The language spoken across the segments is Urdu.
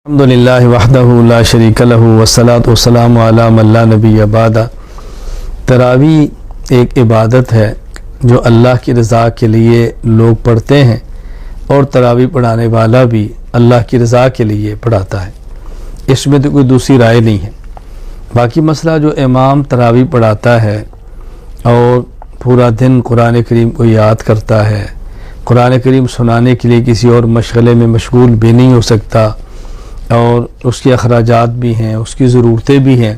الحمدللہ وحدہ لا شریک لہ والصلاۃ والسلام علی من لا نبی بعد۔ تراویح ایک عبادت ہے جو اللہ کی رضا کے لیے لوگ پڑھتے ہیں، اور تراویح پڑھانے والا بھی اللہ کی رضا کے لیے پڑھاتا ہے، اس میں تو کوئی دوسری رائے نہیں ہے۔ باقی مسئلہ جو امام تراویح پڑھاتا ہے اور پورا دن قرآن کریم کو یاد کرتا ہے، قرآن کریم سنانے کے لیے کسی اور مشغلے میں مشغول بھی نہیں ہو سکتا، اور اس کے اخراجات بھی ہیں، اس کی ضرورتیں بھی ہیں،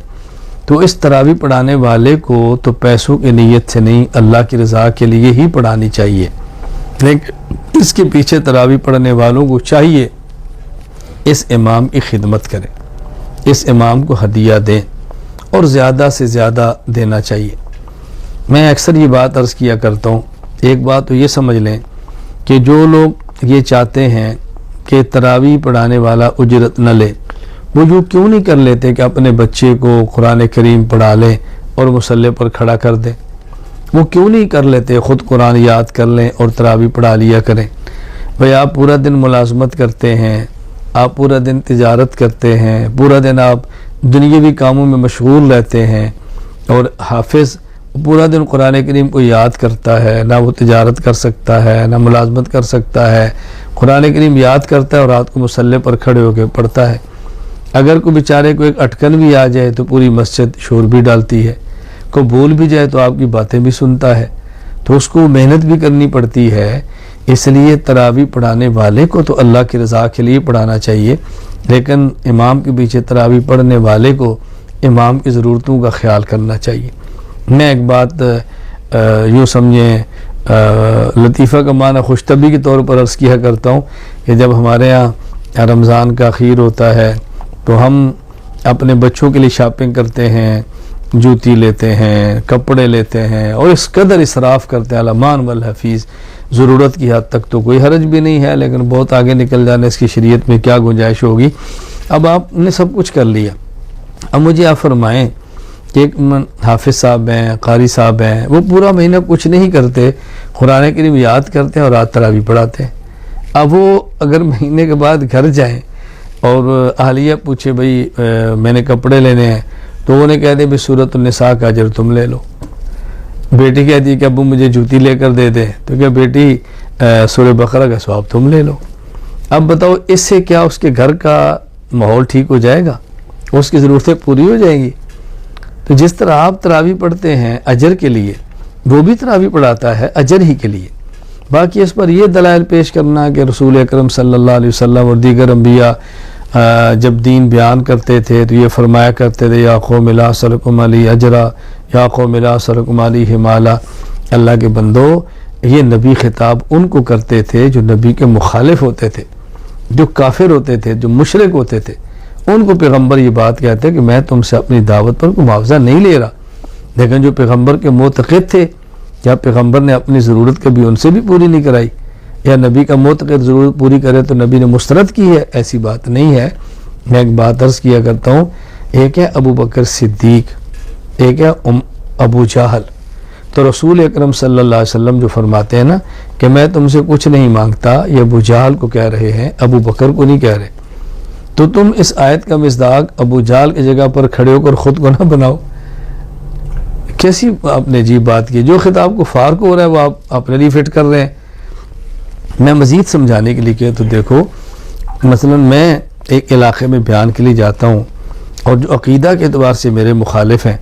تو اس تراویح پڑھانے والے کو تو پیسوں کی نیت سے نہیں، اللہ کی رضا کے لیے ہی پڑھانی چاہیے۔ لیکن اس کے پیچھے تراویح پڑھنے والوں کو چاہیے اس امام کی خدمت کریں، اس امام کو ہدیہ دیں، اور زیادہ سے زیادہ دینا چاہیے۔ میں اکثر یہ بات عرض کیا کرتا ہوں، ایک بات تو یہ سمجھ لیں کہ جو لوگ یہ چاہتے ہیں کہ تراویح پڑھانے والا اجرت نہ لے، وہ جو کیوں نہیں کر لیتے کہ اپنے بچے کو قرآن کریم پڑھا لیں اور مصلی پر کھڑا کر دیں؟ وہ کیوں نہیں کر لیتے خود قرآن یاد کر لیں اور تراویح پڑھا لیا کریں؟ بھئی آپ پورا دن ملازمت کرتے ہیں، آپ پورا دن تجارت کرتے ہیں، پورا دن آپ دنیاوی کاموں میں مشغول رہتے ہیں، اور حافظ پورا دن قرآن کریم کو یاد کرتا ہے، نہ وہ تجارت کر سکتا ہے، نہ ملازمت کر سکتا ہے، قرآن کریم یاد کرتا ہے اور رات کو مصلی پر کھڑے ہو کے پڑھتا ہے۔ اگر کوئی بیچارے کو ایک اٹکن بھی آ جائے تو پوری مسجد شور بھی ڈالتی ہے، کوئی بول بھی جائے تو آپ کی باتیں بھی سنتا ہے، تو اس کو محنت بھی کرنی پڑتی ہے۔ اس لیے تراویح پڑھانے والے کو تو اللہ کی رضا کے لیے پڑھانا چاہیے، لیکن امام کے پیچھے تراویح پڑھنے والے کو امام کی ضرورتوں کا خیال کرنا چاہیے۔ میں ایک بات یوں سمجھیں لطیفہ کا معنی خوش طبعی کے طور پر عرض کیا کرتا ہوں کہ جب ہمارے ہاں رمضان کا اخیر ہوتا ہے تو ہم اپنے بچوں کے لیے شاپنگ کرتے ہیں، جوتی لیتے ہیں، کپڑے لیتے ہیں، اور اس قدر اسراف کرتے ہیں الامان والحفیظ، ضرورت کی حد تک تو کوئی حرج بھی نہیں ہے، لیکن بہت آگے نکل جانے اس کی شریعت میں کیا گنجائش ہوگی۔ اب آپ نے سب کچھ کر لیا، اب مجھے آپ فرمائیں کہ ایک حافظ صاحب ہیں، قاری صاحب ہیں، وہ پورا مہینہ کچھ نہیں کرتے، قرآن کریم یاد کرتے ہیں اور رات تراویح پڑھاتے ہیں۔ اب وہ اگر مہینے کے بعد گھر جائیں اور اہلیہ پوچھے بھئی میں نے کپڑے لینے ہیں، تو انہیں کہہ دیں بھئی سورۃ النساء کا اجر تم لے لو۔ بیٹی کہتی ہے کہ ابو مجھے جوتی لے کر دے دے، تو کیا بیٹی سورہ بقرہ کا ثواب تم لے لو۔ اب بتاؤ اس سے کیا اس کے گھر کا ماحول ٹھیک ہو جائے گا؟ اس کی ضرورتیں پوری ہو جائیں گی؟ تو جس طرح آپ تراویح پڑھتے ہیں اجر کے لیے، وہ بھی تراویح پڑھاتا ہے اجر ہی کے لیے۔ باقی اس پر یہ دلائل پیش کرنا کہ رسول اکرم صلی اللہ علیہ وسلم اور دیگر انبیاء جب دین بیان کرتے تھے تو یہ فرمایا کرتے تھے یا قوم لا اسألکم علیہ اجرا یا قوم لا اسألکم علیہ مالا، اللہ کے بندو یہ نبی خطاب ان کو کرتے تھے جو نبی کے مخالف ہوتے تھے، جو کافر ہوتے تھے، جو مشرک ہوتے تھے، ان کو پیغمبر یہ بات کہتے کہ میں تم سے اپنی دعوت پر کوئی معاوضہ نہیں لے رہا۔ لیکن جو پیغمبر کے معتقد تھے، یا پیغمبر نے اپنی ضرورت کبھی ان سے بھی پوری نہیں کرائی، یا نبی کا معتقد ضرورت پوری کرے تو نبی نے مسترد کی ہے، ایسی بات نہیں ہے۔ میں ایک بات عرض کیا کرتا ہوں، ایک ہے ابو بکر صدیق، ایک ہے ابو جہل۔ تو رسول اکرم صلی اللہ علیہ وسلم جو فرماتے ہیں نا کہ میں تم سے کچھ نہیں مانگتا، یہ ابو جہل کو کہہ رہے ہیں، ابو بکر کو نہیں کہہ رہے۔ تو تم اس آیت کا مصداق ابو جہل کی جگہ پر کھڑے ہو کر خود کو نہ بناؤ۔ کیسی آپ نے عجیب بات کی، جو خطاب کفار کو ہو رہا ہے وہ آپ اپنے لیے فٹ کر رہے ہیں۔ میں مزید سمجھانے کے لیے کہ تو دیکھو مثلا میں ایک علاقے میں بیان کے لیے جاتا ہوں، اور جو عقیدہ کے اعتبار سے میرے مخالف ہیں،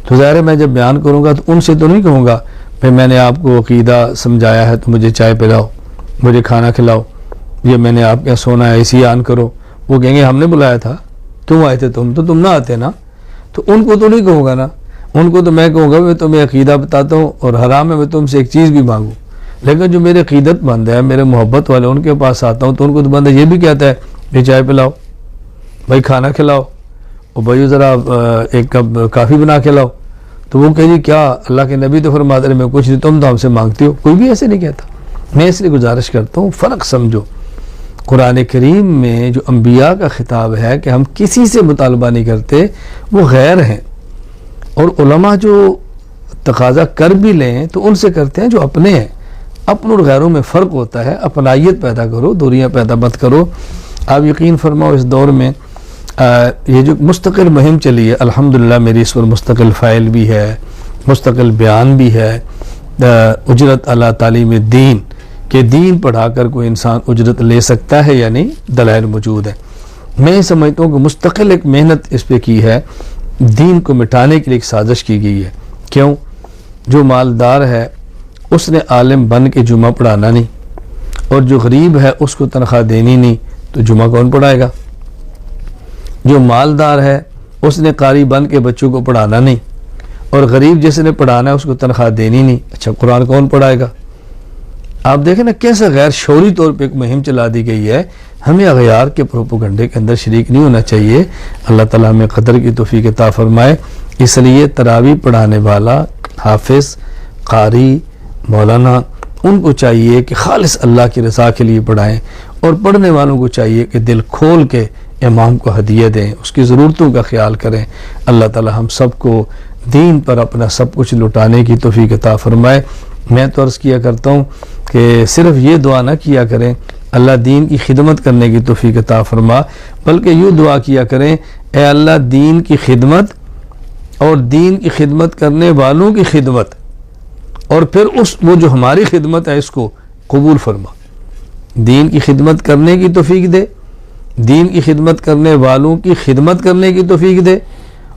تو ظاہر ہے میں جب بیان کروں گا تو ان سے تو نہیں کہوں گا کہ میں نے آپ کو عقیدہ سمجھایا ہے تو مجھے چائے پلاؤ، مجھے کھانا کھلاؤ، یہ میں نے آپ کے سونا ہے اسی آن کرو۔ وہ کہیں گے ہم نے بلایا تھا، کیوں آئے تھے تم نہ آتے نا۔ تو ان کو تو نہیں کہوں گا نا، ان کو تو میں کہوں گا میں تمہیں عقیدہ بتاتا ہوں اور حرام ہے میں تم سے ایک چیز بھی مانگوں۔ لیکن جو میرے عقیدت مند ہے، میرے محبت والے، ان کے پاس آتا ہوں تو ان کو تو بندہ یہ بھی کہتا ہے بھائی چائے پلاؤ، بھائی کھانا کھلاؤ، اور بھائی ذرا ایک کپ کافی بنا کے لاؤ۔ تو وہ کہے جی کیا اللہ کے نبی تو فرماتے ہیں میں کچھ نہیں، تم تو ہم سے مانگتی ہو۔ کوئی بھی ایسے نہیں کہتا۔ میں اس لیے گزارش کرتا ہوں فرق سمجھو۔ قرآن کریم میں جو انبیاء کا خطاب ہے کہ ہم کسی سے مطالبہ نہیں کرتے، وہ غیر ہیں، اور علماء جو تقاضا کر بھی لیں تو ان سے کرتے ہیں جو اپنے ہیں۔ اپن اور غیروں میں فرق ہوتا ہے، اپنائیت پیدا کرو، دوریاں پیدا مت کرو۔ آپ یقین فرماؤ اس دور میں یہ جو مستقل مہم چلی ہے، الحمدللہ میری اس پر مستقل فائل بھی ہے، مستقل بیان بھی ہے، اجرت علی تعلیم دین کہ دین پڑھا کر کوئی انسان اجرت لے سکتا ہے یا نہیں، دلائل موجود ہے۔ میں سمجھتا ہوں کہ مستقل ایک محنت اس پہ کی ہے، دین کو مٹانے کے لیے ایک سازش کی گئی ہے۔ کیوں؟ جو مالدار ہے اس نے عالم بن کے جمعہ پڑھانا نہیں، اور جو غریب ہے اس کو تنخواہ دینی نہیں، تو جمعہ کون پڑھائے گا؟ جو مالدار ہے اس نے قاری بن کے بچوں کو پڑھانا نہیں، اور غریب جس نے پڑھانا ہے اس کو تنخواہ دینی نہیں، اچھا قرآن کون پڑھائے گا؟ آپ دیکھیں نا کیسے غیر شعوری طور پہ ایک مہم چلا دی گئی ہے۔ ہمیں اغیار کے پروپیگنڈے کے اندر شریک نہیں ہونا چاہیے۔ اللہ تعالیٰ ہمیں قدر کی توفیق عطا فرمائے۔ اس لیے تراویح پڑھانے والا، حافظ، قاری، مولانا، ان کو چاہیے کہ خالص اللہ کی رضا کے لیے پڑھائیں، اور پڑھنے والوں کو چاہیے کہ دل کھول کے امام کو ہدیہ دیں، اس کی ضرورتوں کا خیال کریں۔ اللہ تعالیٰ ہم سب کو دین پر اپنا سب کچھ لٹانے کی توفیق عطا فرمائے۔ میں تو عرض کیا کرتا ہوں کہ صرف یہ دعا نہ کیا کریں اللہ دین کی خدمت کرنے کی توفیق عطا فرما، بلکہ یوں دعا کیا کریں اے اللہ دین کی خدمت اور دین کی خدمت کرنے والوں کی خدمت، اور پھر وہ جو ہماری خدمت ہے اس کو قبول فرما۔ دین کی خدمت کرنے کی توفیق دے، دین کی خدمت کرنے والوں کی خدمت کرنے کی توفیق دے،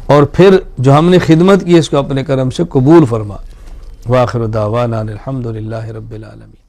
اور پھر جو ہم نے خدمت کی اس کو اپنے کرم سے قبول فرما۔ وآخر دعوانا الحمدللہ رب العالمین۔